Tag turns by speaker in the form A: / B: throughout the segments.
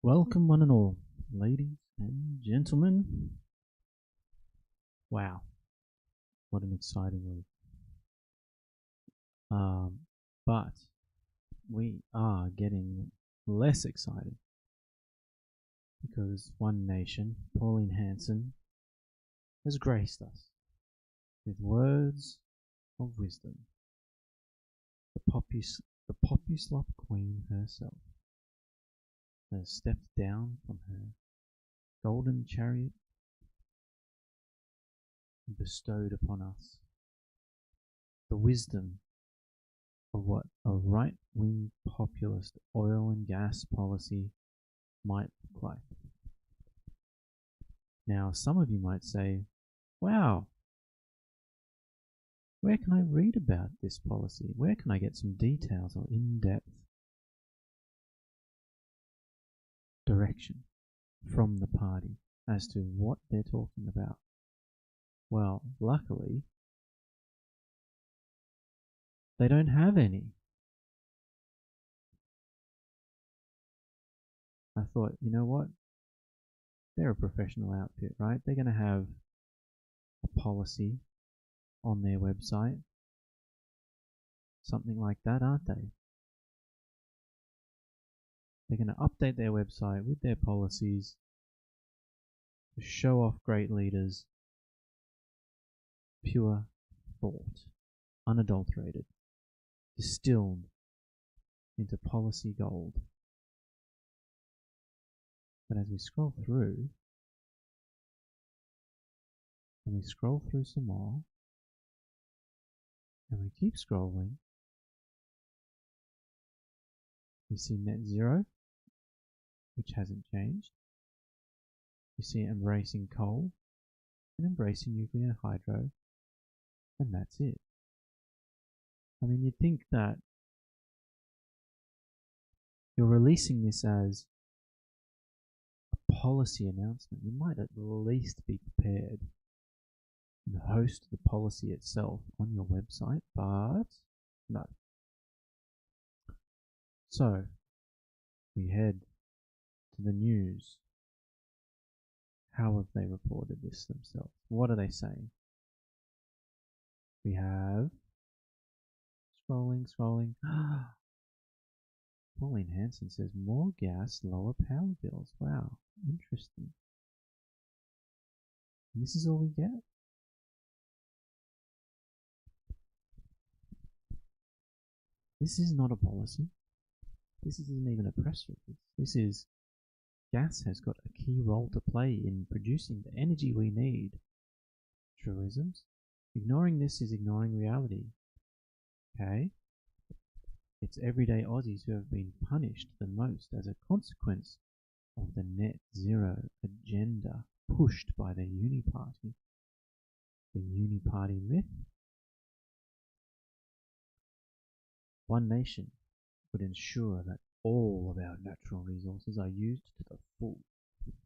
A: Welcome, one and all, ladies and gentlemen. Wow, what an exciting week. But we are getting less exciting because one nation, Pauline Hanson, has graced us with words of wisdom. The Popuslop Queen herself has stepped down from her golden chariot and bestowed upon us the wisdom of what a right-wing populist oil and gas policy might look like. Now, some of you might say, wow, where can I read about this policy? Where can I get some details or in-depth direction from the party as to what they're talking about? Well, luckily, they don't have any. I thought, you know what? They're a professional outfit, right? They're going to have a policy on their website. Something like that, aren't they? They're going to update their website with their policies to show off great leaders. Pure thought, unadulterated, distilled into policy gold. But as we scroll through, and we scroll through some more, and we keep scrolling, we see net zero, which hasn't changed. We see embracing coal and embracing nuclear and hydro, and that's it. I mean, you'd think that you're releasing this as a policy announcement. You might at least be prepared and host the policy itself on your website, but no. So, we head to the news. How have they reported this themselves? What are they saying? We have scrolling. Pauline Hanson says more gas, lower power bills. Wow, interesting. And this is all we get? This is not a policy. This isn't even a press release. This is gas has got a key role to play in producing the energy we need. Truisms. Ignoring this is ignoring reality. Okay? It's everyday Aussies who have been punished the most as a consequence of the net zero agenda pushed by the uni party. The uni party myth. One nation would ensure that all of our natural resources are used to the full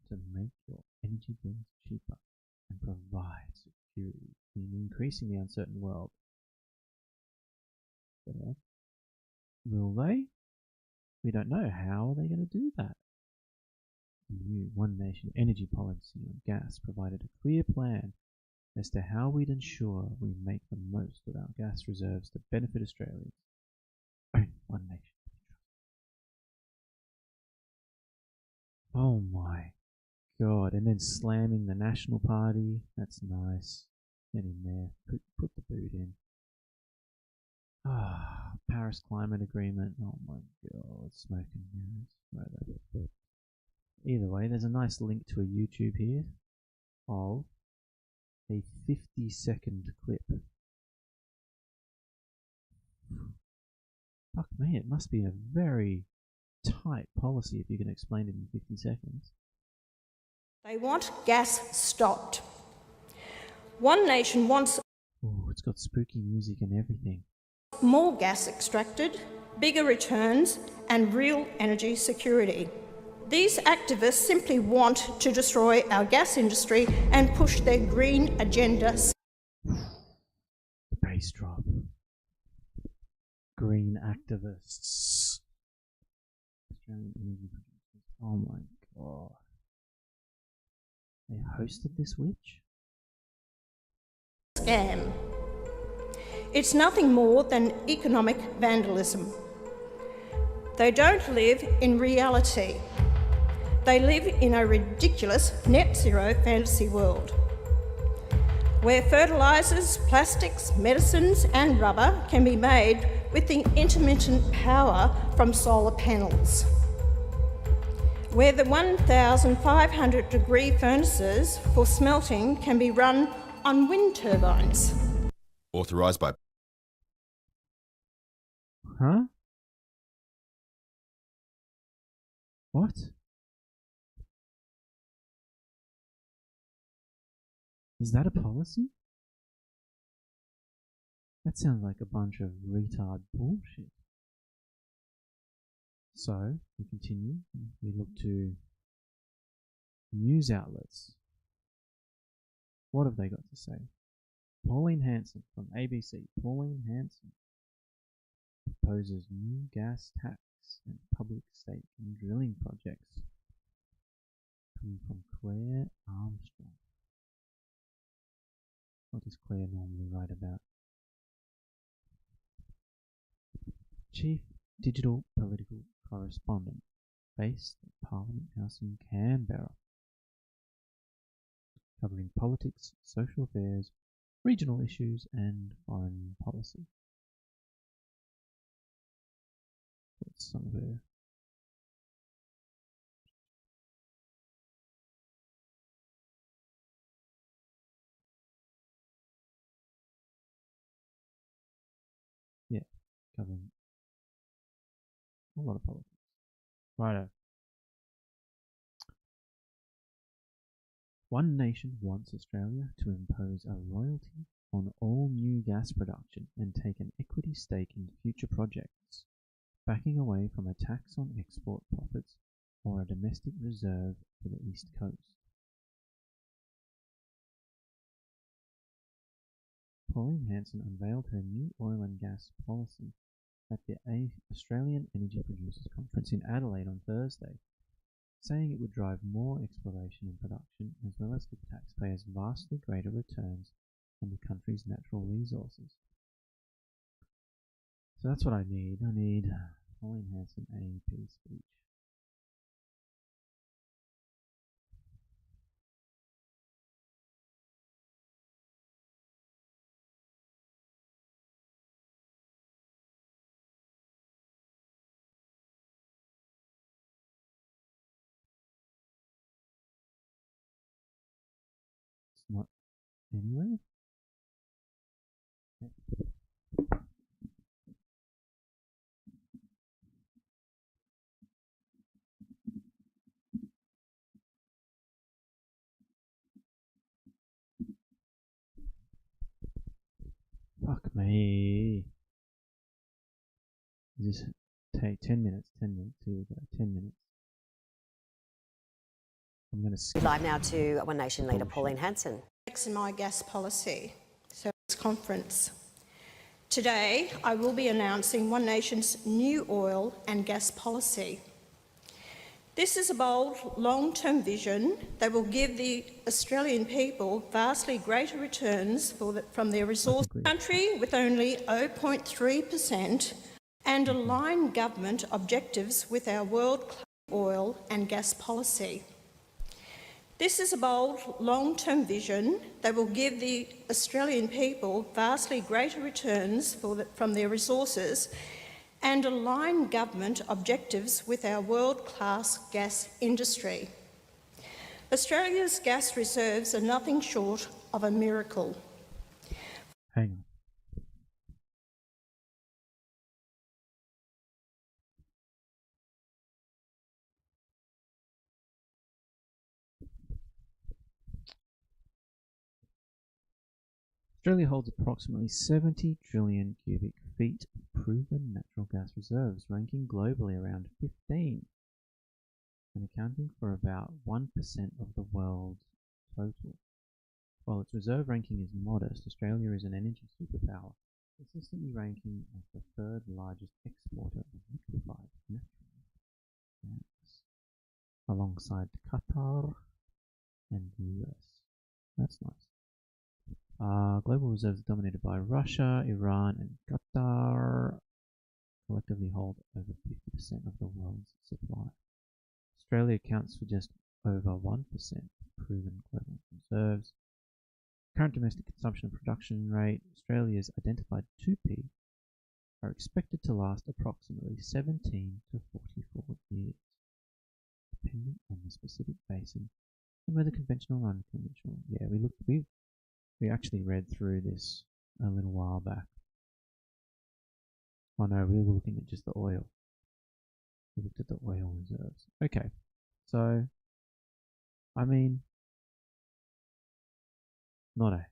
A: to make your energy bills cheaper and provide security in an increasingly uncertain world. But will they? We don't know. How are they going to do that? The new One Nation energy policy on gas provided a clear plan as to how we'd ensure we make the most of our gas reserves to benefit Australians. Only one nation. Oh my god, and then slamming the National Party. That's nice. Get in there. Put the boot in. Ah, Paris Climate Agreement. Oh my god, smoke and mirrors. Right over. Either way, there's a nice link to a YouTube here of a 50-second clip. Fuck me, it must be a very tight policy if you can explain it in 50 seconds.
B: They want gas stopped. One nation wants
A: It's got spooky music and everything.
B: more gas extracted, bigger returns, and real energy security. These activists simply want to destroy our gas industry and push their green agenda.
A: The bass drop. Green activists. Australian energy producers Oh my god. They hosted this witch?
B: Scam. It's nothing more than economic vandalism. They don't live in reality. They live in a ridiculous net zero fantasy world where fertilisers, plastics, medicines and rubber can be made with the intermittent power from solar panels, where the 1,500 degree furnaces for smelting can be run on wind turbines.
C: Authorised by...
A: Huh? What? Is that a policy? That sounds like a bunch of retard bullshit. So, we continue. We look to news outlets. What have they got to say? Pauline Hanson from ABC. Pauline Hanson proposes new gas tax and public stake in drilling projects. Coming from Claire Armstrong. What does Claire normally write about? Chief Digital Political Correspondent, based at Parliament House in Canberra, covering politics, social affairs, regional issues and foreign policy. What's some of her? Yeah, covering a lot of politics. Righto. One nation wants Australia to impose a royalty on all new gas production and take an equity stake in future projects, backing away from a tax on export profits or a domestic reserve for the East Coast. Pauline Hanson unveiled her new oil and gas policy at the Australian Energy Producers Conference in Adelaide on Thursday, saying it would drive more exploration and production as well as give taxpayers vastly greater returns on the country's natural resources. So that's what I need. I need Pauline Hanson AEP speech. It's not anywhere. Fuck me. Just take 10 minutes, 10 minutes, here we go, 10 minutes. I'm going to skip.
D: Live now to One Nation leader Pauline Hanson.
B: In my gas policy service conference. Today, I will be announcing One Nation's new oil and gas policy. This is a bold, long-term vision that will give the Australian people vastly greater returns from their resource country with only 0.3% and align government objectives with our world-class oil and gas policy. This is a bold, long-term vision that will give the Australian people vastly greater returns from their resources and align government objectives with our world-class gas industry. Australia's gas reserves are nothing short of a miracle.
A: Hang on. Australia holds approximately 70 trillion cubic feet of proven natural gas reserves, ranking globally around 15 and accounting for about 1% of the world's total. While its reserve ranking is modest, Australia is an energy superpower, consistently ranking as the third largest exporter of liquefied natural gas. alongside Qatar and the US. That's nice. Global reserves are dominated by Russia, Iran, and Qatar. Collectively hold over 50% of the world's supply. Australia accounts for just over 1% of proven global reserves. Current domestic consumption and production rate, Australia's identified 2P, are expected to last approximately 17 to 44 years, depending on the specific basin and whether conventional or unconventional. Yeah, we actually read through this a little while back. Oh no, we were looking at just the oil. We looked at the oil reserves. Okay, so, I mean, not a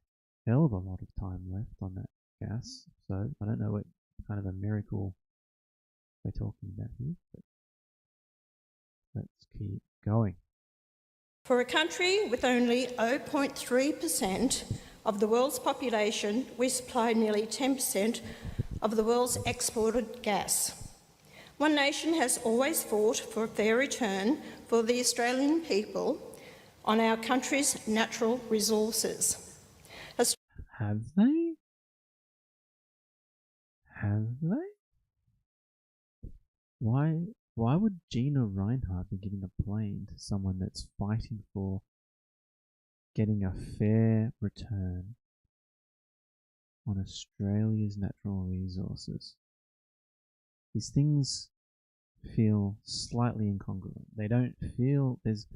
A: hell of a lot of time left on that gas, so I don't know what kind of a miracle we're talking about here, but let's keep going.
B: For a country with only 0.3% of the world's population, we supply nearly 10% of the world's exported gas. One Nation has always fought for a fair return for the Australian people on our country's natural resources.
A: Have they? Have they? Why would Gina Reinhardt be giving a plane to someone that's fighting for getting a fair return on Australia's natural resources? These things feel slightly incongruent. They don't feel there's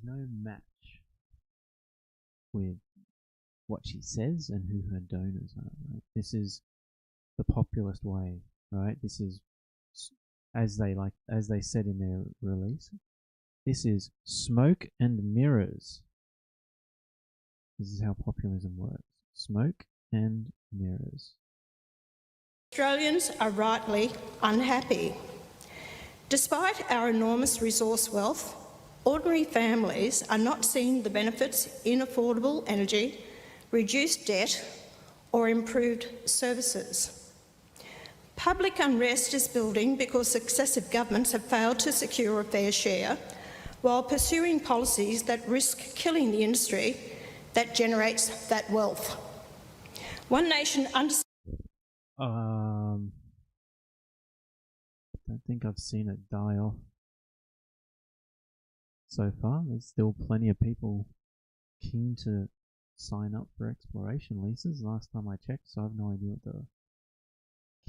A: no match with what she says and who her donors are. Right? This is the populist way, right? This is, as they said in their release, this is smoke and mirrors. This is how populism works. Smoke and mirrors.
B: Australians are rightly unhappy. Despite our enormous resource wealth, ordinary families are not seeing the benefits in affordable energy, reduced debt, or improved services. Public unrest is building because successive governments have failed to secure a fair share while pursuing policies that risk killing the industry that generates that wealth. One Nation understands.
A: I don't think I've seen it die off so far. There's still plenty of people keen to sign up for exploration leases last time I checked, so I have no idea what the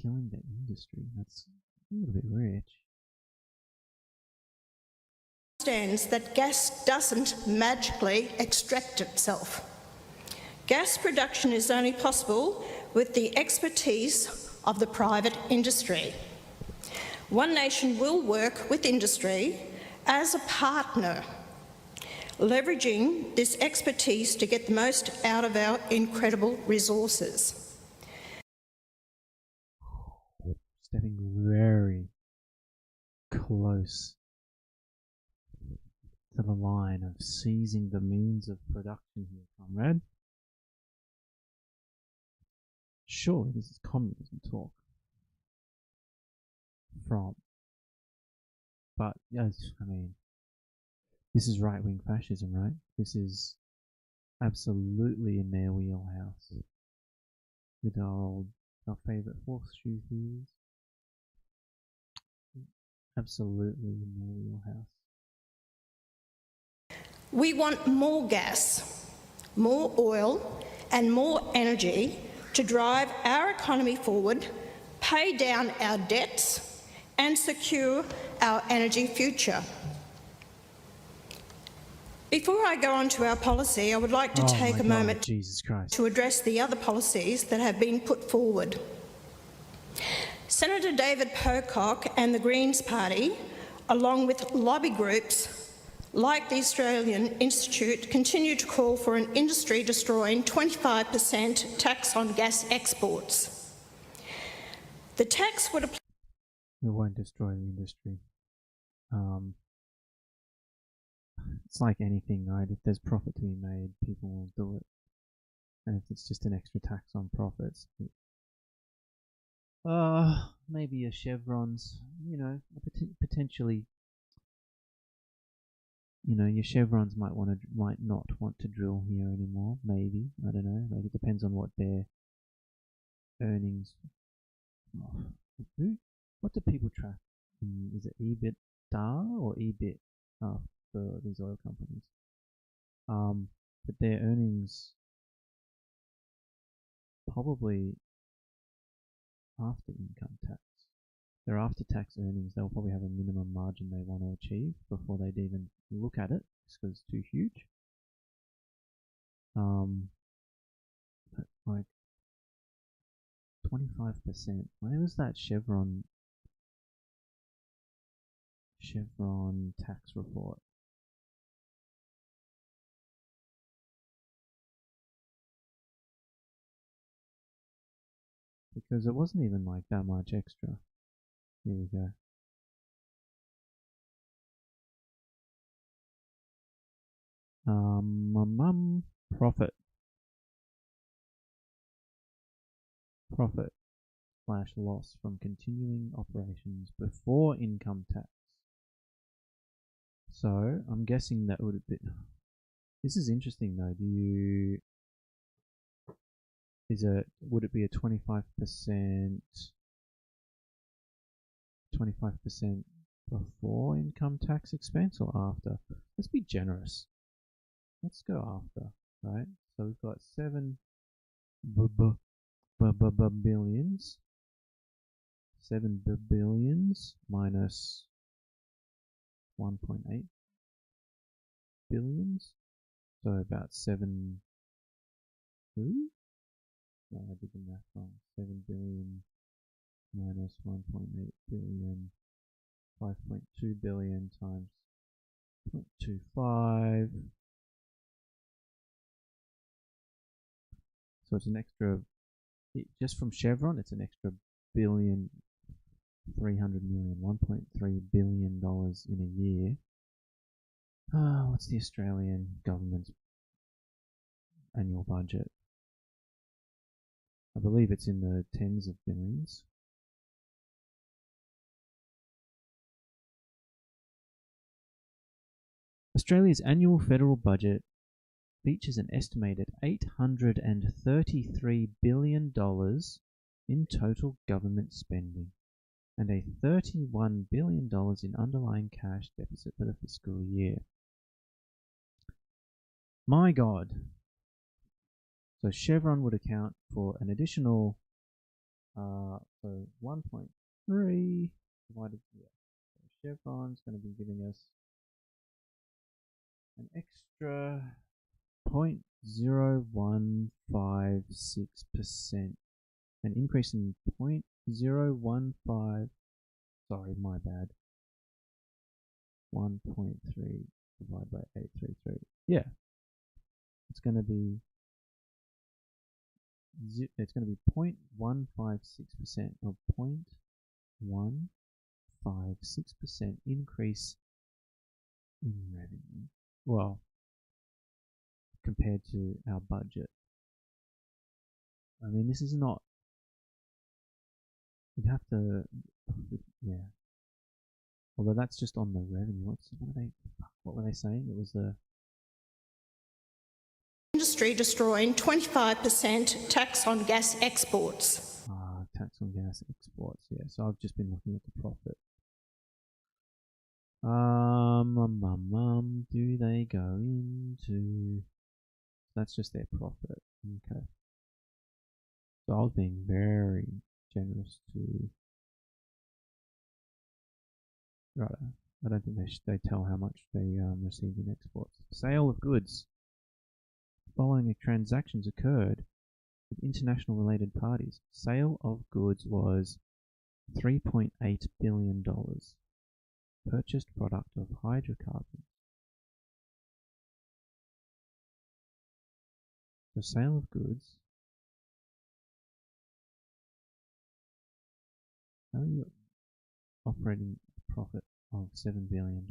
A: killing the industry. That's a little bit rich.
B: Understands that gas doesn't magically extract itself. Gas production is only possible with the expertise of the private industry. One Nation will work with industry as a partner, leveraging this expertise to get the most out of our incredible resources.
A: Stepping very close to the line of seizing the means of production here, comrade. Surely this is communism talk. But yes, I mean, this is right-wing fascism, right? This is absolutely in their wheelhouse. With our favourite horseshoe theories. Absolutely in their wheelhouse.
B: We want more gas, more oil, and more energy to drive our economy forward, pay down our debts, and secure our energy future. Before I go on to our policy, I would like to take a moment to address the other policies that have been put forward. Senator David Pocock and the Greens Party, along with lobby groups like the Australian Institute, continue to call for an industry-destroying 25% tax on gas exports. The tax would apply.
A: It won't destroy the industry. It's like anything, right? If there's profit to be made, people will do it. And if it's just an extra tax on profits, maybe a Chevron's, potentially your Chevrons might not want to drill here anymore. Maybe, I don't know. Like, it depends on what their earnings. What do people track? Is it EBITDA or EBIT for these oil companies? But their earnings probably after income tax. Their after-tax earnings, they'll probably have a minimum margin they want to achieve before they'd even look at it, because it's too huge. But like 25%. Where was that Chevron tax report? Because it wasn't even like that much extra. Here we go. Profit / loss from continuing operations before income tax. So I'm guessing that would have been. This is interesting though. Would it be a 25% before income tax expense or after? Let's be generous. Let's go after, right? So we've got 7 billions. 7 billions minus 1.8 billions. So about 7. Who? No, I did the math wrong. 7 billion minus 1.8 billion. 5.2 billion times 0.25. So it's an extra, just from Chevron, it's an extra billion, 300 million, $1.3 billion in a year. What's the Australian government's annual budget? I believe it's in the tens of billions. Australia's annual federal budget features an estimated $833 billion in total government spending and a $31 billion in underlying cash deficit for the fiscal year. My God. So Chevron would account for an additional, so 1.3 divided, yeah. So Chevron's going to be giving us an extra 0.0156%, an increase in 0.015, sorry, my bad, 1.3 divided by 833, yeah, it's going to be 0.156% of 0.156% increase in revenue. Well, compared to our budget. I mean, this is not. You'd have to, yeah. Although that's just on the revenue. What were they saying? It was the
B: industry destroying 25% tax on gas exports.
A: Tax on gas exports. Yeah. So I've just been looking at the profit. Do they go into? That's just their profit. Okay. So I was being very generous to. Right. I don't think they tell how much they receive in exports. Sale of goods. Following transactions occurred with international related parties. Sale of goods was $3.8 billion. Purchased product of hydrocarbons. The sale of goods. How are you operating profit of $7 billion?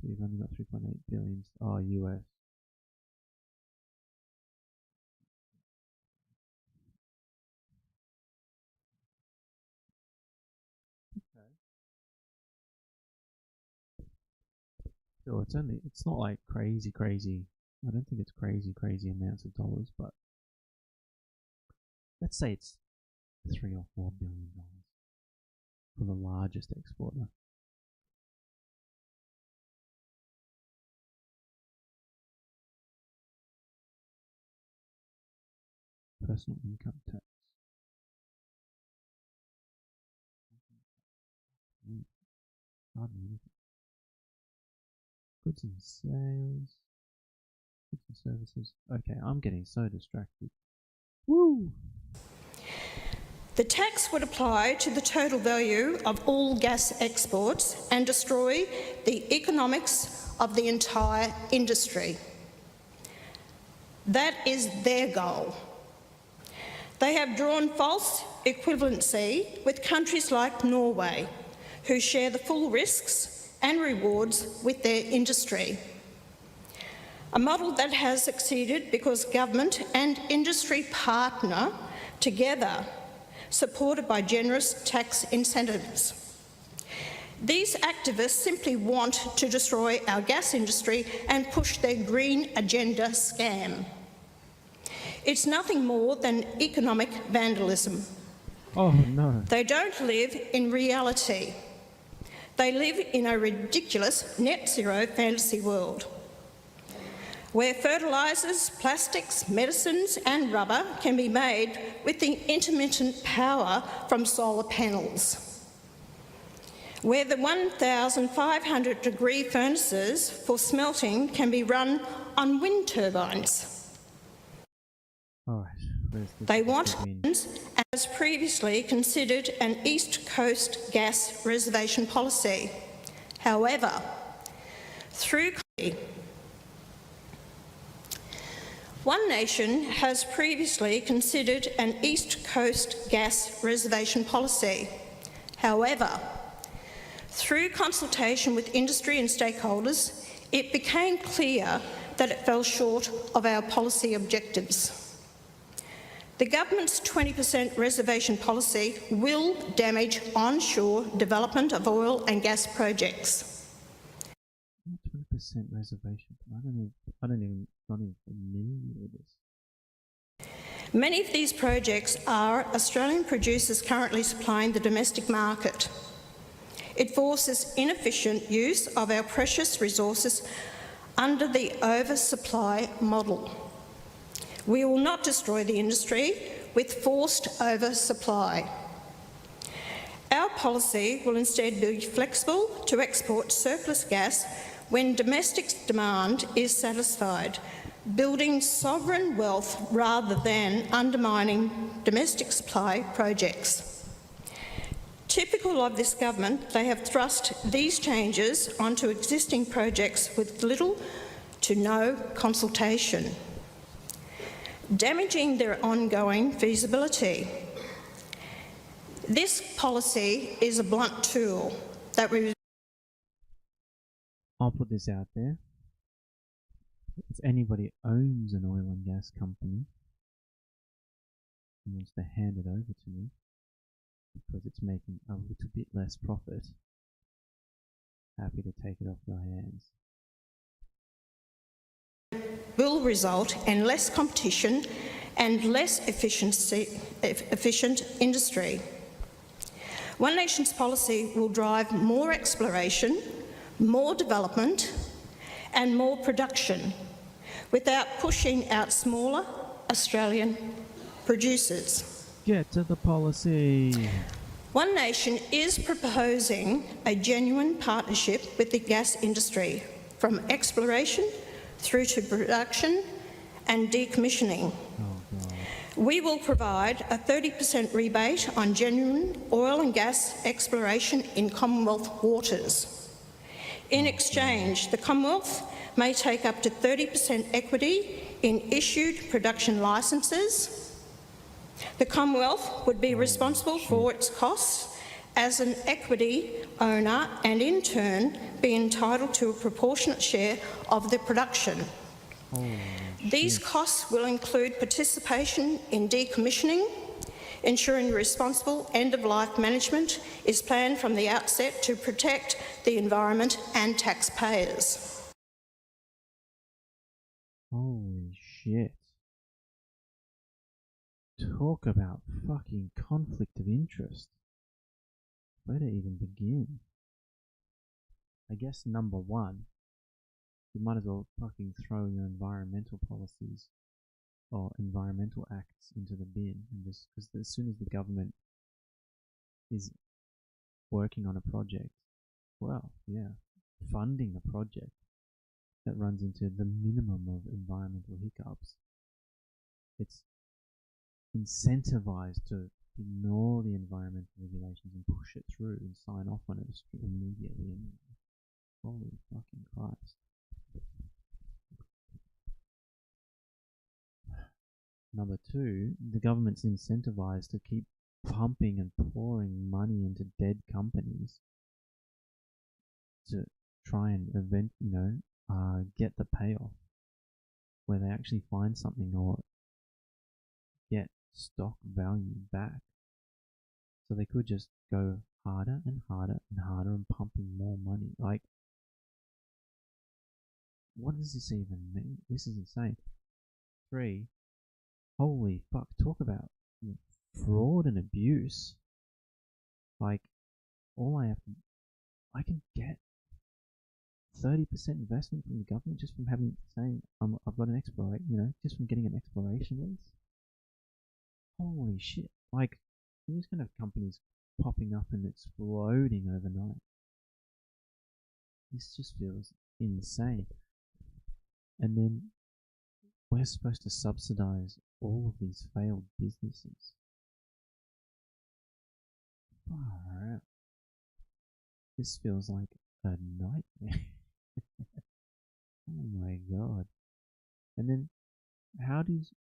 A: You've only got 3.8 billion. Oh, US. Okay. Still, it's not like crazy. I don't think it's crazy amounts of dollars, but let's say it's $3 or $4 billion for the largest exporter. Personal income tax. Hardly anything. Goods and sales. Goods and services. Okay, I'm getting so distracted. Woo!
B: The tax would apply to the total value of all gas exports and destroy the economics of the entire industry. That is their goal. They have drawn false equivalency with countries like Norway, who share the full risks and rewards with their industry. A model that has succeeded because government and industry partner together, supported by generous tax incentives. These activists simply want to destroy our gas industry and push their green agenda scam. It's nothing more than economic vandalism.
A: Oh no.
B: They don't live in reality. They live in a ridiculous net zero fantasy world, where fertilisers, plastics, medicines and rubber can be made with the intermittent power from solar panels, where the 1,500-degree furnaces for smelting can be run on wind turbines.
A: Alright,
B: they want, as previously considered, an East Coast gas reservation policy. However, through One Nation has previously considered an East Coast gas reservation policy. However, through consultation with industry and stakeholders, it became clear that it fell short of our policy objectives. The government's 20% reservation policy will damage onshore development of oil and gas projects.
A: 20% reservation. Not even familiar with this.
B: Many of these projects are Australian producers currently supplying the domestic market. It forces inefficient use of our precious resources under the oversupply model. We will not destroy the industry with forced oversupply. Our policy will instead be flexible to export surplus gas when domestic demand is satisfied, building sovereign wealth rather than undermining domestic supply projects. Typical of this government, they have thrust these changes onto existing projects with little to no consultation, damaging their ongoing feasibility. This policy is a blunt tool that
A: I'll put this out there. If anybody owns an oil and gas company and wants to hand it over to me because it's making a little bit less profit, happy to take it off your hands.
B: Will result in less competition and less efficient industry. One Nation's policy will drive more exploration, more development and more production without pushing out smaller Australian producers.
A: Get to the policy.
B: One Nation is proposing a genuine partnership with the gas industry, from exploration through to production and decommissioning. We will provide a 30% rebate on genuine oil and gas exploration in Commonwealth waters. In exchange, the Commonwealth may take up to 30% equity in issued production licences. The Commonwealth would be responsible for its costs as an equity owner and in turn be entitled to a proportionate share of the production. These costs will include participation in decommissioning, Ensuring responsible end-of-life management is planned from the outset to protect the environment and taxpayers.
A: Holy shit. Talk about fucking conflict of interest. Where to even begin? I guess number one, you might as well fucking throw your environmental policies or environmental acts into the bin, and just because as soon as the government is working on a project, well, yeah, funding a project that runs into the minimum of environmental hiccups, it's incentivized to ignore the environmental regulations and push it through and sign off on it immediately. And holy fucking Christ. Number two, the government's incentivized to keep pumping and pouring money into dead companies to try and get the payoff where they actually find something or get stock value back. So they could just go harder and harder and harder and pumping more money. Like, what does this even mean? This is insane. 3, holy fuck, talk about fraud and abuse. Like, I can get 30% investment from the government just from saying I've got an just from getting an exploration lease. Holy shit. Like, you're just gonna have companies popping up and exploding overnight. This just feels insane. And then we're supposed to subsidize all of these failed businesses. Far out. This feels like a nightmare. Oh my god. And then how does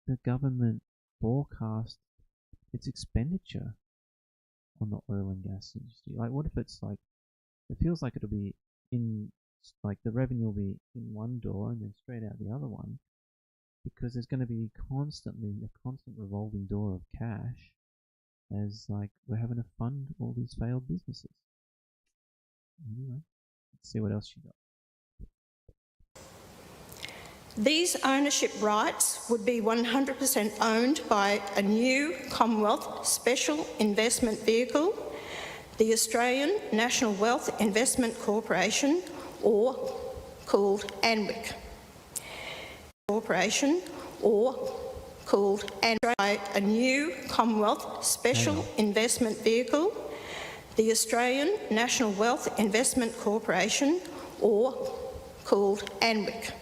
A: the government forecast its expenditure on the oil and gas industry? Like, what if it's like, it feels like it'll be the revenue will be in one door and then straight out the other one, because there's going to be a constant revolving door of cash as like we're having to fund all these failed businesses. Anyway, let's see what else you got.
B: These ownership rights would be 100% owned by a new Commonwealth Special Investment Vehicle, the Australian National Wealth Investment Corporation, or called ANWIC. Corporation, or called ANWIC, a new Commonwealth Special Investment Vehicle, the Australian National Wealth Investment Corporation, or called ANWIC.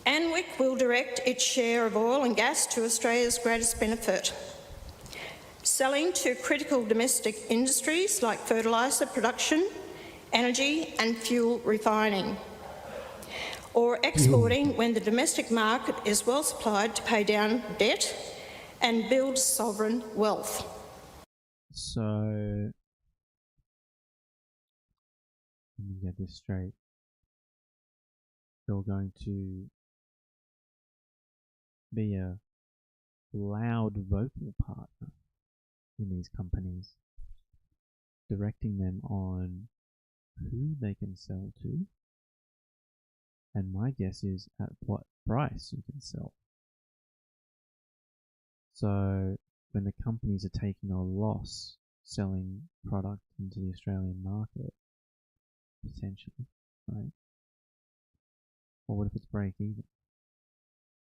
B: ANWIC will direct its share of oil and gas to Australia's greatest benefit, selling to critical domestic industries like fertiliser production, energy and fuel refining, or exporting when the domestic market is well supplied to pay down debt and build sovereign wealth.
A: So, let me get this straight. You're going to be a loud vocal partner in these companies, directing them on who they can sell to, and my guess is at what price you can sell. So when the companies are taking a loss selling product into the Australian market, potentially, right? Or what if it's break even?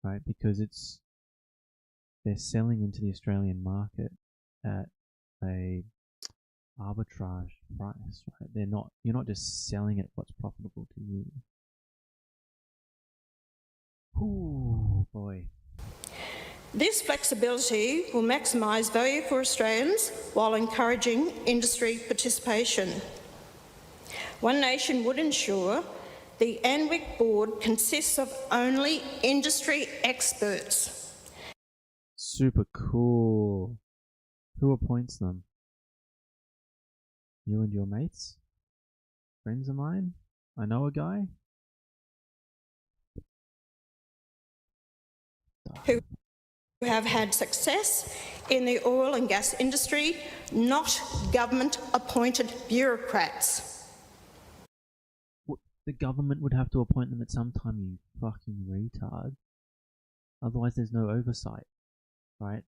A: Right, because they're selling into the Australian market at a arbitrage price, right? You're not just selling at what's profitable to you. Oh boy.
B: This flexibility will maximise value for Australians while encouraging industry participation. One Nation would ensure the ANWIC board consists of only industry experts.
A: Super cool. Who appoints them? You and your mates? Friends of mine? I know a guy?
B: Who who have had success in the oil and gas industry, not government-appointed bureaucrats.
A: The government would have to appoint them at some time, you fucking retard. Otherwise there's no oversight, right?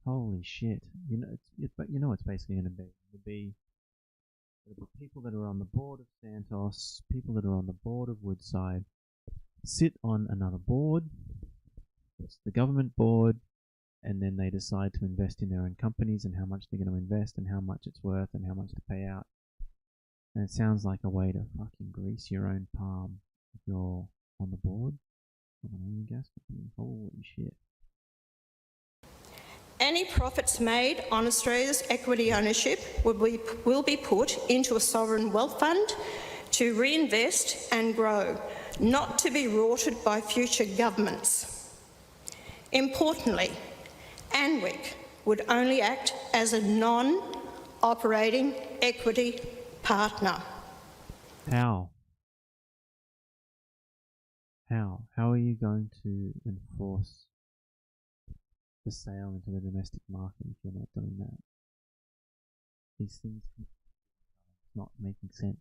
A: Holy shit. You know it's basically going to be. It'll be people that are on the board of Santos, people that are on the board of Woodside, sit on another board, it's the government board, and then they decide to invest in their own companies and how much they're going to invest and how much it's worth and how much to pay out. And it sounds like a way to fucking grease your own palm if you're on the board of an oil and gas company. Holy shit.
B: Any profits made on Australia's equity ownership will be put into a sovereign wealth fund to reinvest and grow, not to be rorted by future governments. Importantly, ANWIC would only act as a non-operating equity partner.
A: How? How are you going to enforce the sale into the domestic market if you're not doing that? These things are not making sense.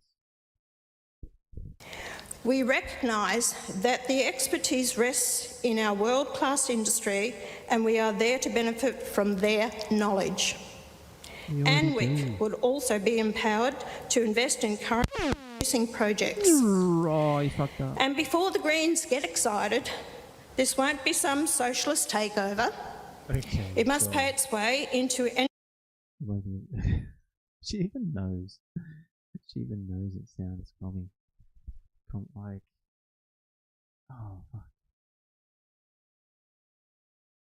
B: We recognise that the expertise rests in our world-class industry and we are there to benefit from their knowledge. ANWIC would also be empowered to invest in current producing projects.
A: Oh, you fucked up.
B: And before the Greens get excited, this won't be some socialist takeover.
A: Okay,
B: it must pay its way into any...
A: She even knows. She even knows it sounds commie. Like, oh fuck.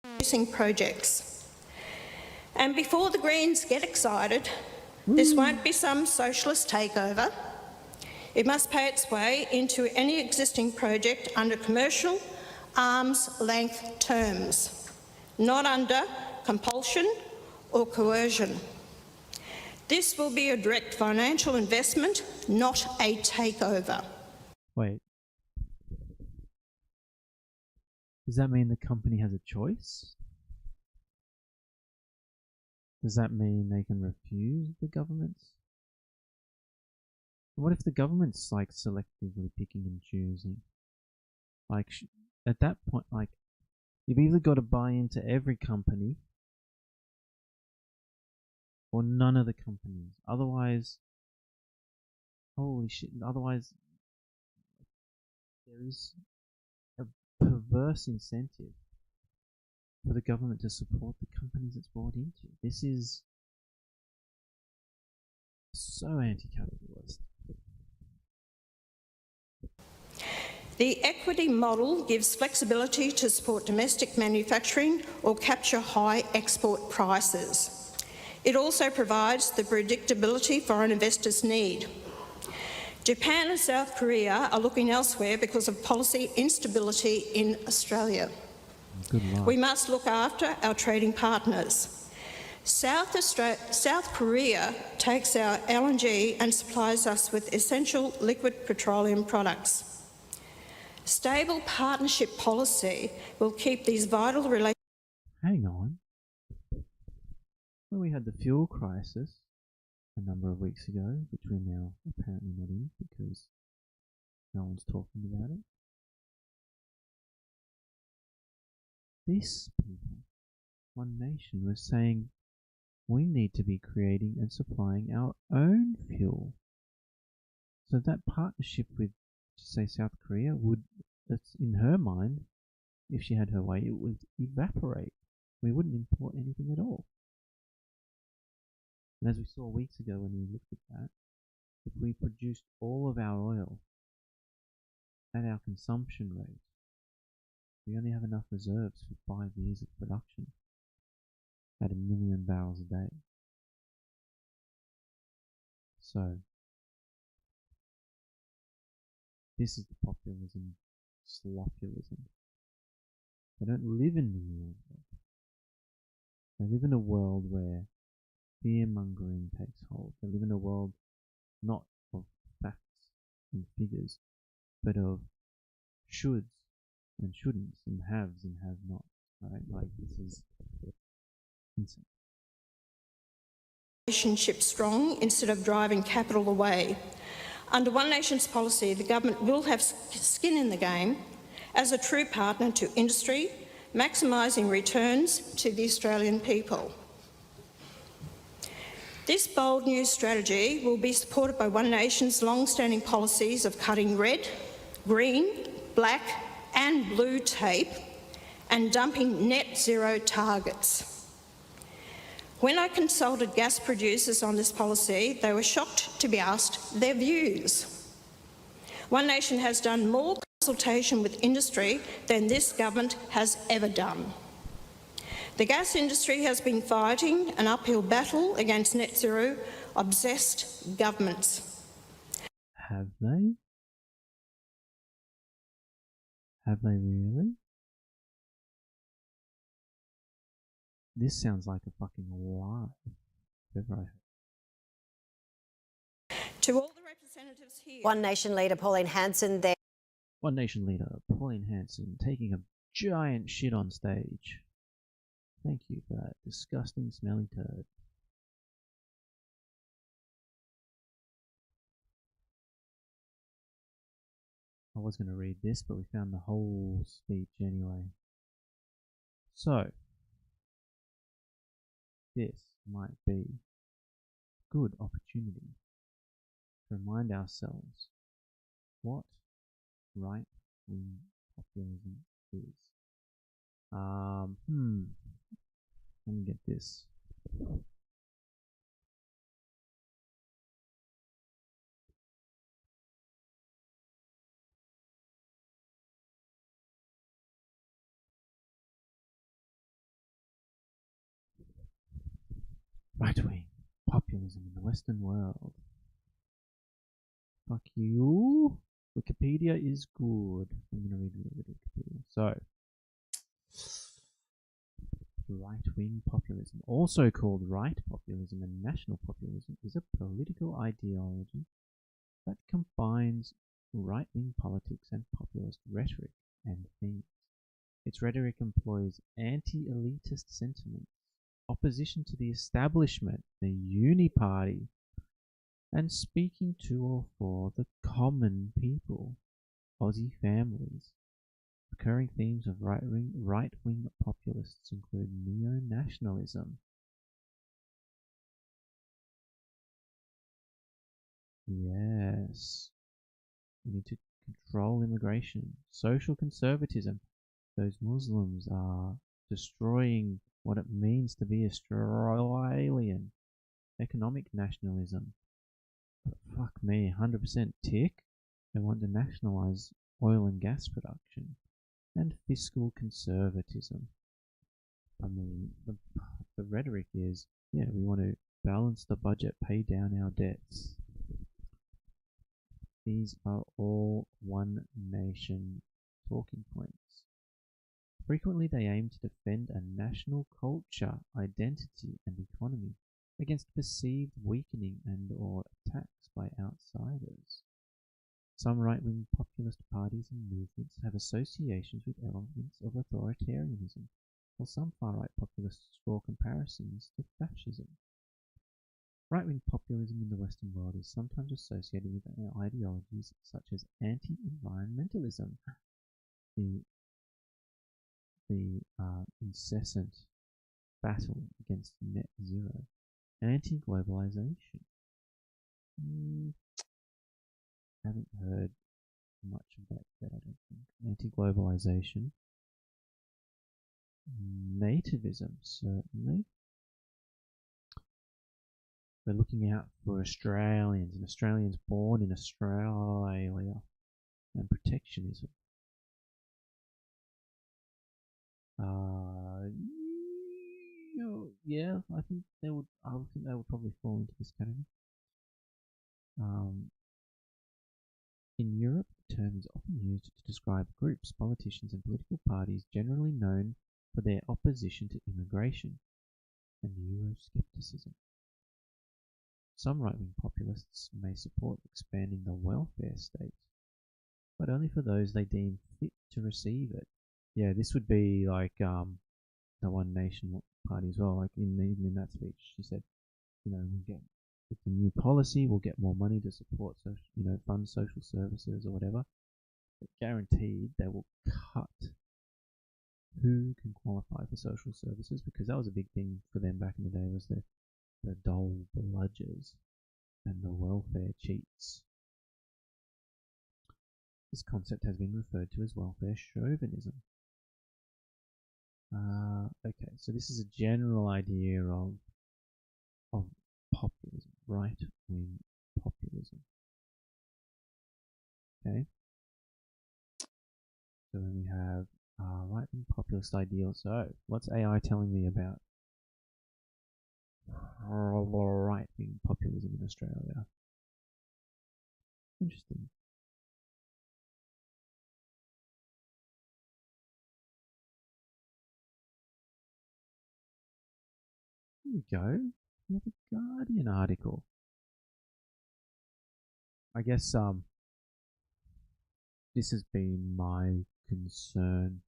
B: Producing projects. And before the Greens get excited, this won't be some socialist takeover. It must pay its way into any existing project under commercial arm's length terms, not under compulsion or coercion. This will be a direct financial investment, not a takeover.
A: Wait. Does that mean the company has a choice? Does that mean they can refuse the government's? What if the government's like selectively picking and choosing? Like at that point, like you've either got to buy into every company or none of the companies. Otherwise, holy shit! Otherwise, there is a perverse incentive for the government to support the companies it's bought into. This is so anti-capitalist.
B: The equity model gives flexibility to support domestic manufacturing or capture high export prices. It also provides the predictability foreign investors need. Japan and South Korea are looking elsewhere because of policy instability in Australia. We must look after our trading partners. South Korea takes our LNG and supplies us with essential liquid petroleum products. Stable partnership policy will keep these vital relations.
A: Hang on. When we had the fuel crisis a number of weeks ago, which we're now apparently not in because no one's talking about it, this people, One Nation, was saying we need to be creating and supplying our own fuel. So that partnership with, say, South Korea would, that's in her mind, if she had her way, it would evaporate. We wouldn't import anything at all. And as we saw weeks ago when we looked at that, if we produced all of our oil at our consumption rate, we only have enough reserves for 5 years of production at 1 million barrels a day. So, this is the populism, sloppulism. They don't live in the real world. They live in a world where fear-mongering takes hold. They live in a world not of facts and figures, but of shoulds and shouldn'ts and haves and have-nots. Like, this is insane.
B: Relationship strong instead of driving capital away. Under One Nation's policy, the government will have skin in the game as a true partner to industry, maximising returns to the Australian people. This bold new strategy will be supported by One Nation's long-standing policies of cutting red, green, black and blue tape and dumping net zero targets. When I consulted gas producers on this policy, they were shocked to be asked their views. One Nation has done more consultation with industry than this government has ever done. The gas industry has been fighting an uphill battle against net zero obsessed governments.
A: Have they? Have they really? This sounds like a fucking lie.
B: To all the representatives here,
D: One Nation leader Pauline Hanson there.
A: One Nation leader Pauline Hanson taking a giant shit on stage. Thank you for that disgusting smelly turd. I was going to read this, but we found the whole speech anyway. So, this might be a good opportunity to remind ourselves what right-wing populism is. Let me get this. Right-wing populism in the Western world. Fuck you. Wikipedia is good. I'm going to read a little bit of Wikipedia. So, right-wing populism, also called right populism and national populism, is a political ideology that combines right-wing politics and populist rhetoric and themes. Its rhetoric employs anti-elitist sentiments, opposition to the establishment, the Uni-Party, and speaking to or for the common people, Aussie families. Recurring themes of right-wing populists include neo-nationalism, yes, we need to control immigration, social conservatism, those Muslims are destroying what it means to be Australian, economic nationalism, but fuck me, 100% tick, they want to nationalise oil and gas production, and fiscal conservatism. I mean, the rhetoric is, yeah, we want to balance the budget, pay down our debts. These are all One Nation talking points. Frequently they aim to defend a national culture, identity and economy against perceived weakening and or attacks by outsiders. Some right-wing populist parties and movements have associations with elements of authoritarianism, while some far-right populists draw comparisons to fascism. Right-wing populism in the Western world is sometimes associated with ideologies such as anti-environmentalism, the incessant battle against net zero, anti-globalization. Haven't heard much of that yet, I don't think. Anti-globalization. Nativism, certainly. We're looking out for Australians and Australians born in Australia, and protectionism. Yeah, I think they would probably fall into this category. In Europe, the term is often used to describe groups, politicians and political parties generally known for their opposition to immigration and Euroscepticism. Some right-wing populists may support expanding the welfare state, but only for those they deem fit to receive it. Yeah, this would be like the One Nation party as well. Like even in that speech, she said, we'll get with the new policy, we'll get more money to support social, fund social services or whatever. But guaranteed, they will cut who can qualify for social services, because that was a big thing for them back in the day, was the dole bludgers and the welfare cheats. This concept has been referred to as welfare chauvinism. Okay, so this is a general idea of populism, right-wing populism. Okay, so then we have right-wing populist ideals. So, what's AI telling me about right-wing populism in Australia? Interesting. Here we go. We have a Guardian article. I guess this has been my concern.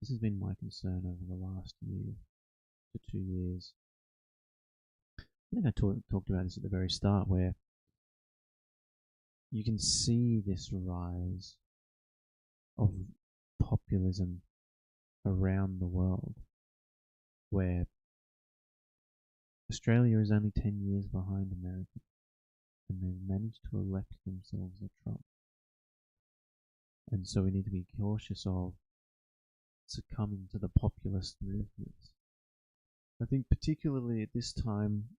A: This has been my concern over the last year to 2 years. I think I talked about this at the very start, where you can see this rise of populism around the world, where Australia is only 10 years behind America, and they've managed to elect themselves a Trump. And so we need to be cautious of succumbing to the populist movements. I think particularly at this time,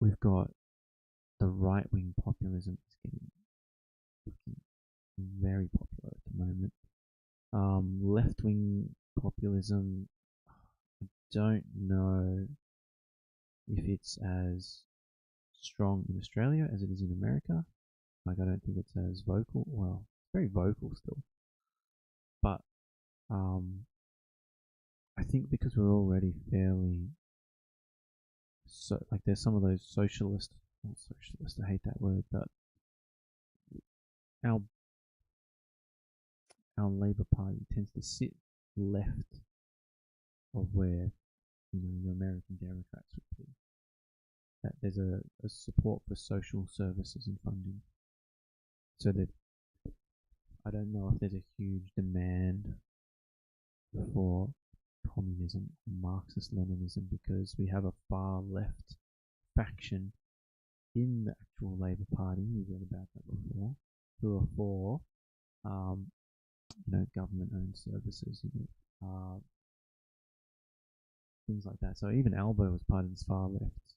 A: we've got the right-wing populism is getting very popular at the moment. Left-wing populism, I don't know if it's as strong in Australia as it is in America. Like, I don't think it's as vocal. Well, it's very vocal still. But I think because we're already fairly there's some of those socialist, I hate that word, but our Labour Party tends to sit left of where your American Democrats would be. That there's a support for social services and funding, so that I don't know if there's a huge demand for communism, Marxist-Leninism, because we have a far left faction in the actual Labour Party. We've read about that before, who are for government-owned services, things like that. So even Albo was part of this far left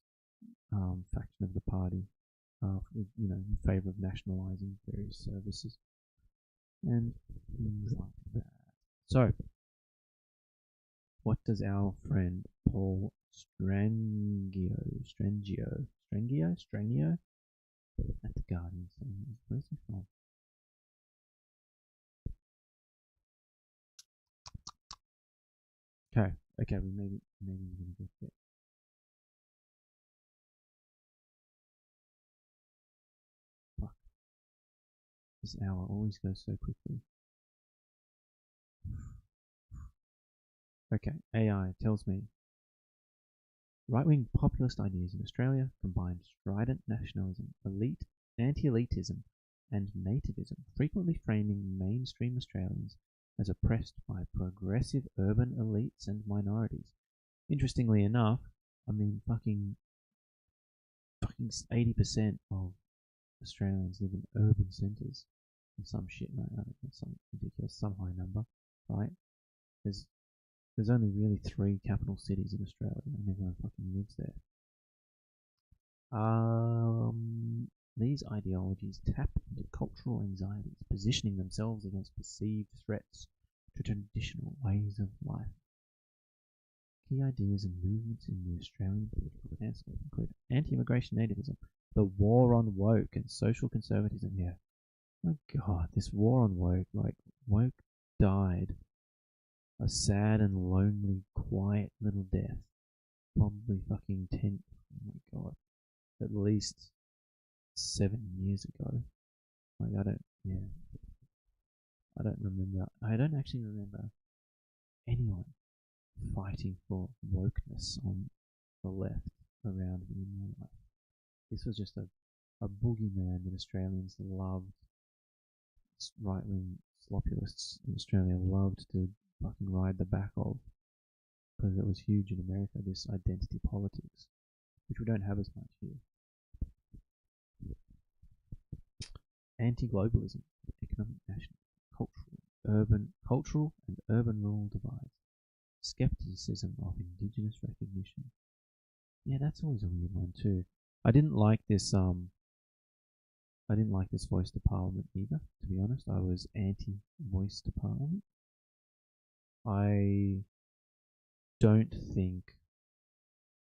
A: faction of the party, in favour of nationalising various services and things like that. So, what does our friend Paul Strangio at the Guardian say? Where's he from? Okay, we maybe we're gonna get there. Fuck. This hour always goes so quickly. Okay, AI tells me right-wing populist ideas in Australia combine strident nationalism, anti-elitism, and nativism, frequently framing mainstream Australians as oppressed by progressive urban elites and minorities. Interestingly enough, I mean, fucking 80% of Australians live in urban centres, and some shit like that, some ridiculous, some high number, right? There's only really 3 capital cities in Australia, and everyone fucking lives there. These ideologies tap into cultural anxieties, positioning themselves against perceived threats to traditional ways of life. Key ideas and movements in the Australian political landscape include anti-immigration nativism, the war on woke, and social conservatism. Yeah, my God, this war on woke, woke died a sad and lonely, quiet little death. Probably fucking 10, oh my God, at least 7 years ago. I don't remember. I don't actually remember anyone fighting for wokeness on the left around me in my life. This was just a boogeyman that Australians loved. Right-wing slopulous in Australia loved to fucking ride the back of, because it was huge in America, this identity politics, which we don't have as much here. Anti-globalism, economic, national, cultural and urban rural divides. Skepticism of indigenous recognition. Yeah, that's always a weird one too. I didn't like this voice to parliament either, to be honest. I was anti-voice to parliament. I don't think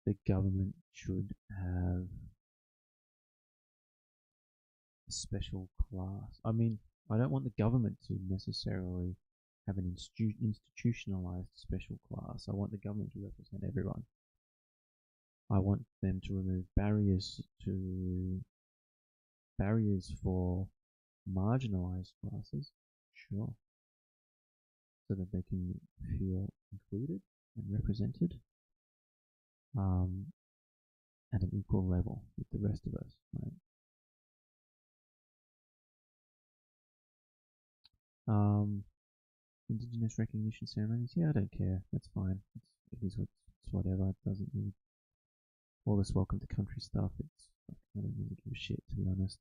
A: the government should have a special class. I mean, I don't want the government to necessarily have an institutionalized special class. I want the government to represent everyone. I want them to remove barriers for marginalized classes, sure, so that they can feel included and represented at an equal level with the rest of us, right? Indigenous recognition ceremonies, yeah, I don't care. That's fine. It's whatever. It doesn't really. All this welcome to country stuff, I don't really give a shit, to be honest.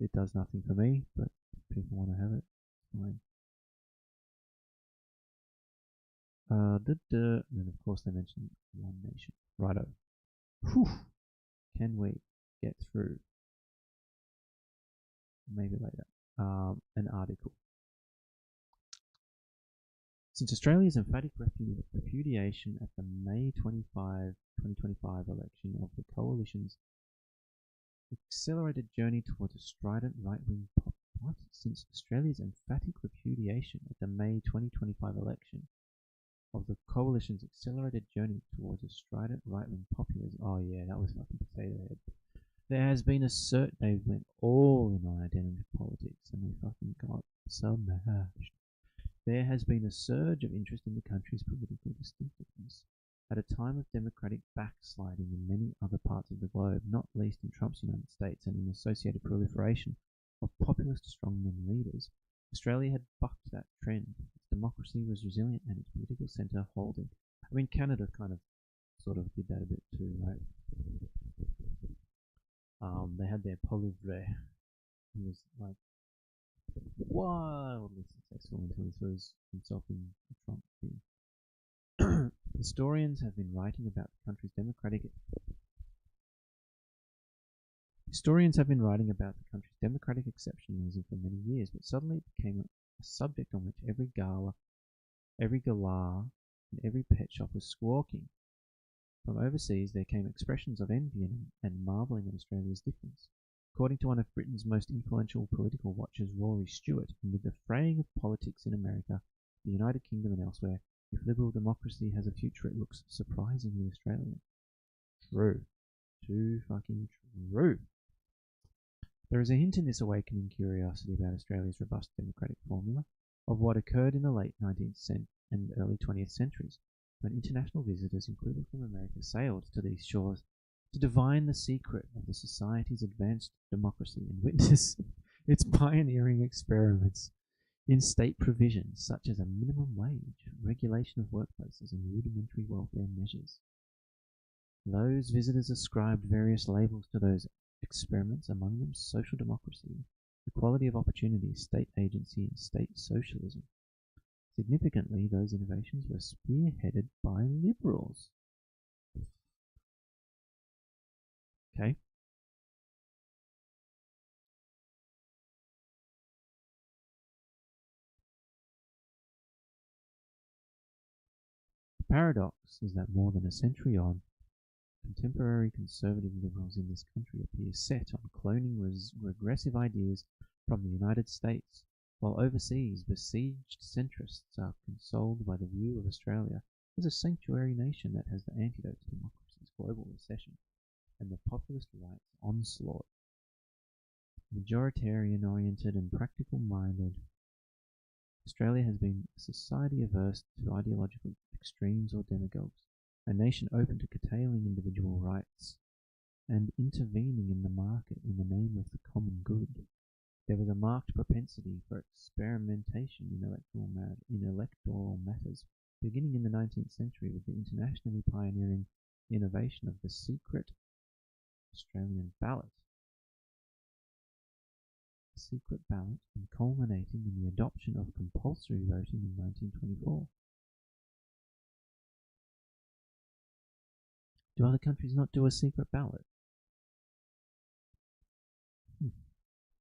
A: It does nothing for me, but if people want to have it, it's fine. And then of course they mentioned One Nation. Righto. Whew. Can we get through? Maybe later. An article. Since Australia's emphatic repudiation at the May 2025 election of the coalition's accelerated journey towards a strident right-wing Since Australia's emphatic repudiation at the May 2025 election of the coalition's accelerated journey towards a strident right-wing populism. Oh yeah, that was fucking potato head. There has been they went all in on identity politics and they fucking got smashed. There has been a surge of interest in the country's political distinctiveness at a time of democratic backsliding in many other parts of the globe, not least in Trump's United States and in the associated proliferation of populist strongman leaders. Australia had bucked that trend. Its democracy was resilient and its political centre holding. I mean, Canada kind of sort of did that a bit too, right? They had their Paul Livre. He was like wildly successful until he threw himself in the Trump thing. Historians have been writing about the country's democratic exceptionalism for many years, but suddenly it became a subject on which every galah, and every pet shop was squawking. From overseas there came expressions of envy and marvelling at Australia's difference. According to one of Britain's most influential political watchers, Rory Stewart, amid the fraying of politics in America, the United Kingdom and elsewhere, if liberal democracy has a future, it looks surprisingly Australian. True. Too fucking true. There is a hint in this awakening curiosity about Australia's robust democratic formula of what occurred in the late 19th and early 20th centuries, when international visitors, including from America, sailed to these shores to divine the secret of the society's advanced democracy and witness its pioneering experiments in state provisions such as a minimum wage, regulation of workplaces, and rudimentary welfare measures. Those visitors ascribed various labels to those experiments, among them social democracy, equality of opportunity, state agency, and state socialism. Significantly, those innovations were spearheaded by liberals. Okay. The paradox is that more than a century on, contemporary conservative liberals in this country appear set on cloning regressive ideas from the United States, while overseas besieged centrists are consoled by the view of Australia as a sanctuary nation that has the antidote to democracy's global recession and the populist right's onslaught. Majoritarian-oriented and practical-minded, Australia has been a society averse to ideological extremes or demagogues, a nation open to curtailing individual rights and intervening in the market in the name of the common good. There was a marked propensity for experimentation in electoral matters, beginning in the 19th century with the internationally pioneering innovation of the secret Australian ballot. Secret ballot and culminating in the adoption of compulsory voting in 1924. Do other countries not do a secret ballot?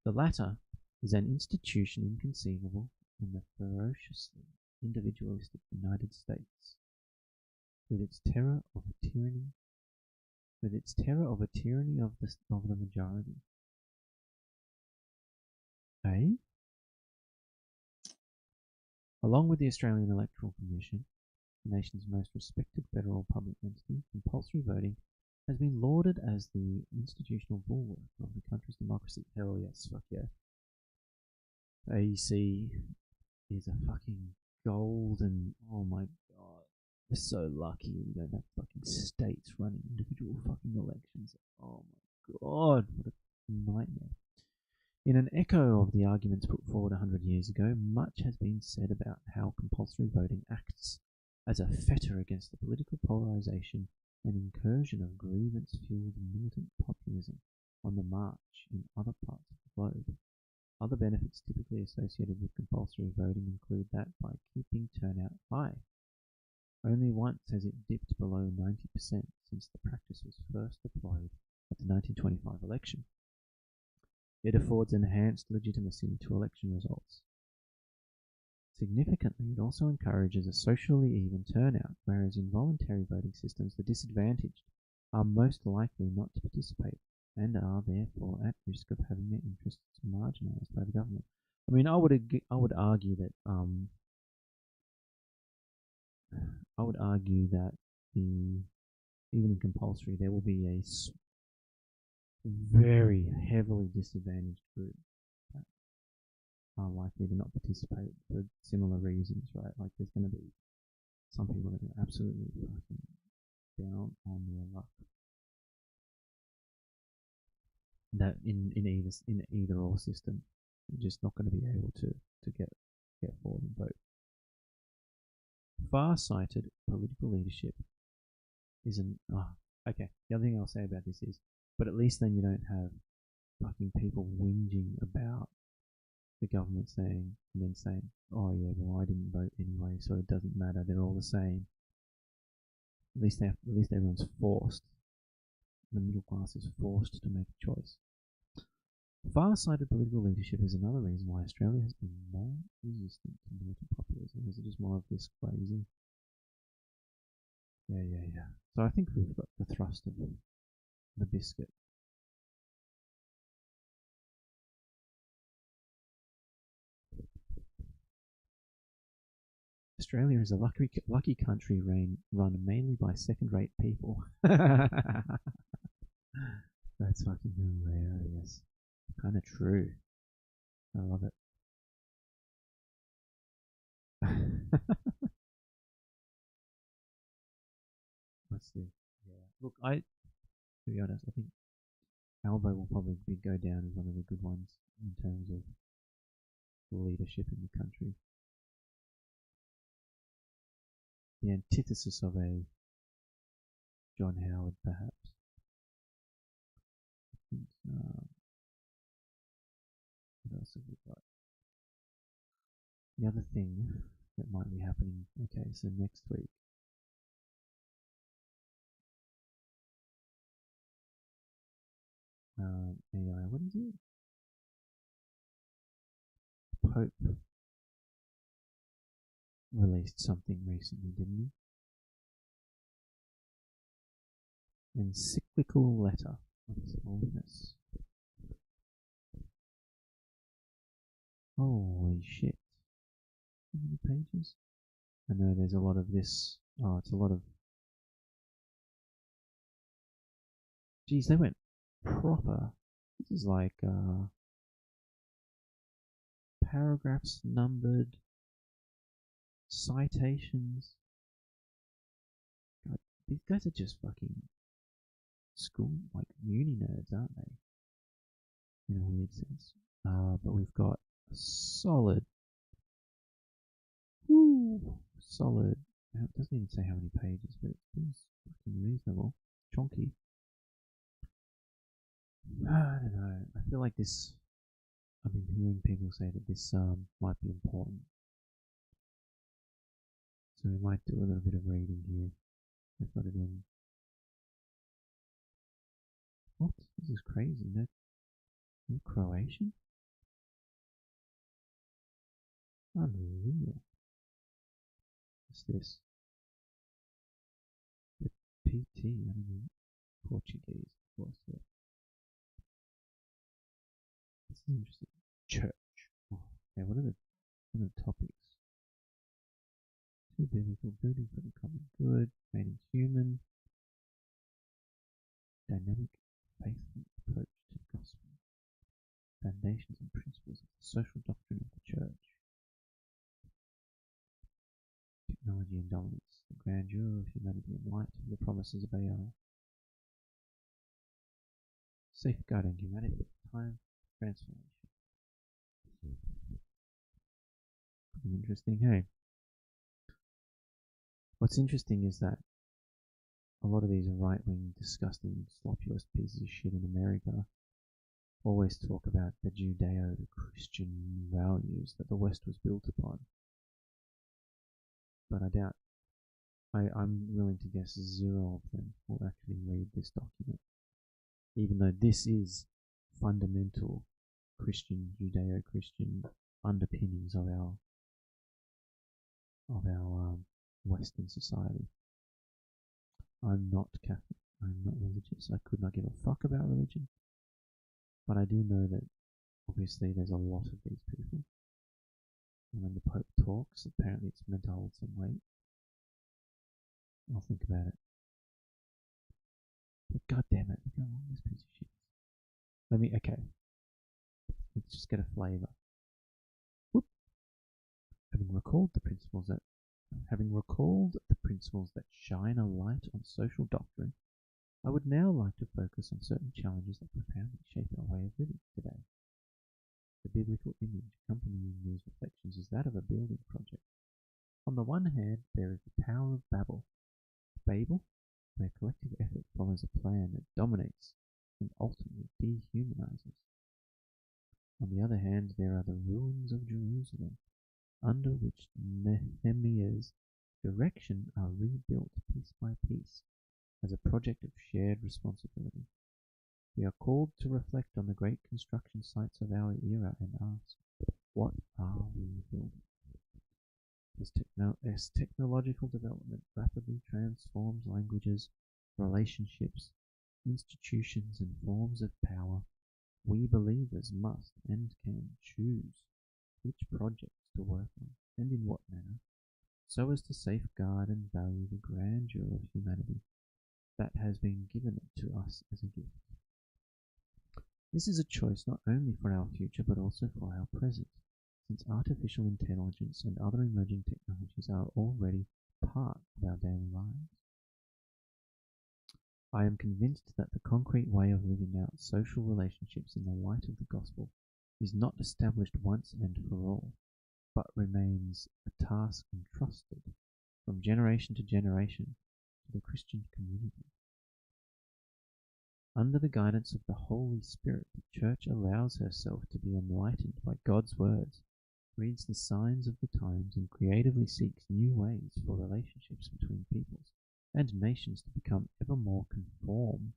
A: The latter is an institution inconceivable in the ferociously individualistic United States, with its terror of a tyranny of the majority. Along with the Australian Electoral Commission, the nation's most respected federal public entity, compulsory voting has been lauded as the institutional bulwark of the country's democracy. Hell yes, fuck yeah. AEC is a fucking golden, oh my god. We're so lucky we don't have fucking states running individual fucking elections. Oh my god, what a nightmare. In an echo of the arguments put forward 100 years ago, much has been said about how compulsory voting acts as a fetter against the political polarisation and incursion of grievance-fueled militant populism on the march in other parts of the globe. Other benefits typically associated with compulsory voting include that by keeping turnout high. Only once has it dipped below 90% since the practice was first deployed at the 1925 election. It affords enhanced legitimacy to election results. Significantly, it also encourages a socially even turnout, whereas in voluntary voting systems, the disadvantaged are most likely not to participate and are therefore at risk of having their interests marginalised by the government. I mean, I would argue that even in compulsory, there will be a very heavily disadvantaged group that are likely to not participate for similar reasons, right? Like there's going to be some people that are absolutely fucking down on their luck. That in either or system, you're just not going to be able to get forward and vote. Far-sighted political leadership isn't. Okay. The other thing I'll say about this is, but at least then you don't have fucking people whinging about the government saying, oh yeah, well I didn't vote anyway, so it doesn't matter. They're all the same. At least everyone's forced. The middle class is forced to make a choice. Far-sighted political leadership is another reason why Australia has been more resistant to militant populism. Is it just more of this crazy? Yeah. So I think we've got the thrust of the biscuit. Australia is a lucky country run mainly by second-rate people. That's fucking hilarious. Kind of true. I love it. Let's see. Yeah. Look, to be honest, I think Albo will probably go down as one of the good ones in terms of leadership in the country. The antithesis of a John Howard, perhaps. What else have we got? The other thing that might be happening, okay, so next week. AI, what is it? Pope released something recently, didn't he? Encyclical letter of His Holiness. Holy shit. How many pages? I know there's a lot of this. Oh, it's a lot of... Geez, they went proper. This is like paragraphs numbered, citations. guys are just fucking school, like uni nerds, aren't they? In a weird sense. But we've got a solid, solid. It doesn't even say how many pages, but it seems fucking reasonable, chunky. I don't know. I feel like this. I've been hearing people say that this might be important, so we might do a little bit of reading here. I've got it in. What? This is crazy. No Croatian? Unreal. What's this? The PT, I don't know. Portuguese, of course, yeah. This is interesting. Church. Oh, okay, what are the topics? Two biblical building for the common good, remaining human, dynamic, faithful approach to the gospel, foundations and principles of the social doctrine of the church, technology and dominance, the grandeur of humanity and light of the promises of AI, safeguarding humanity at the time of transformation. Could be interesting, hey? What's interesting is that a lot of these right-wing, disgusting, sloppiest pieces of shit in America always talk about the Judeo-Christian values that the West was built upon. But I doubt, I'm willing to guess 0 of them will actually read this document, even though this is fundamental Christian, Judeo-Christian underpinnings of our Western society. I'm not Catholic. I'm not religious. I could not give a fuck about religion. But I do know that obviously there's a lot of these people. And when the Pope talks, apparently it's meant to hold some weight. I'll think about it. But god damn it, look how long this piece of shit is. Okay. Let's just get a flavour. Having recalled the principles that shine a light on social doctrine, I would now like to focus on certain challenges that profoundly shape our way of living today. The biblical image accompanying these reflections is that of a building project. On the one hand, there is the Tower of Babel, where collective effort follows a plan that dominates and ultimately dehumanizes. On the other hand, there are the ruins of Jerusalem, under which Nehemiah's direction are rebuilt piece by piece as a project of shared responsibility. We are called to reflect on the great construction sites of our era and ask, what are we building? As technological development rapidly transforms languages, relationships, institutions, and forms of power, we believers must and can choose which projects to work on and in what manner, so as to safeguard and value the grandeur of humanity that has been given to us as a gift. This is a choice not only for our future but also for our present, since artificial intelligence and other emerging technologies are already part of our daily lives. I am convinced that the concrete way of living out social relationships in the light of the gospel is not established once and for all, but remains a task entrusted from generation to generation to the Christian community. Under the guidance of the Holy Spirit, the Church allows herself to be enlightened by God's words, reads the signs of the times, and creatively seeks new ways for relationships between peoples and nations to become ever more conformed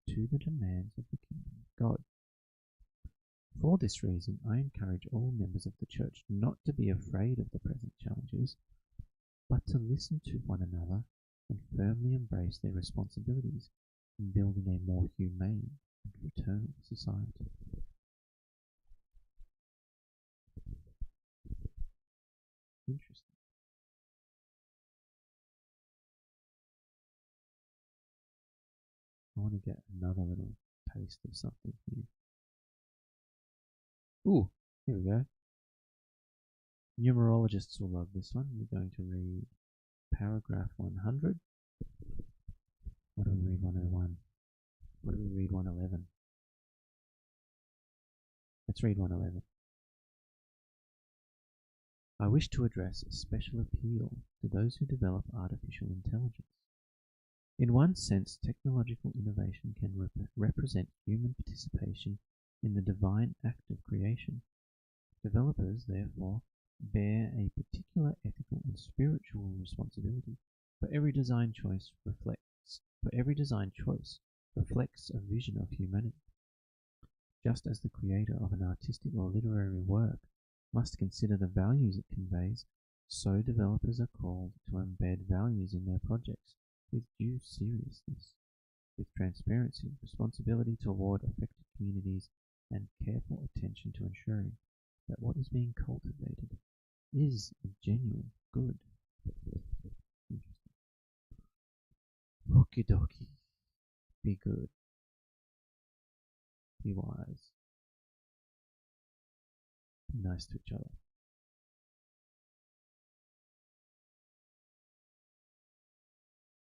A: to the demands of the kingdom of God. For this reason, I encourage all members of the Church not to be afraid of the present challenges, but to listen to one another and firmly embrace their responsibilities in building a more humane and fraternal society. Interesting. I want to get another little taste of something here. Ooh, here we go. Numerologists will love this one. We're going to read paragraph 100. What do we read 101? What do we read 111? Let's read 111. I wish to address a special appeal to those who develop artificial intelligence. In one sense, technological innovation can represent human participation in the divine act of creation. Developers, therefore, bear a particular ethical and spiritual responsibility, for every design choice reflects a vision of humanity. Just as the creator of an artistic or literary work must consider the values it conveys, so developers are called to embed values in their projects with due seriousness, with transparency, responsibility toward affected communities, and careful attention to ensuring that what is being cultivated is a genuine good. Okie dokie. Be good. Be wise. Be nice to each other.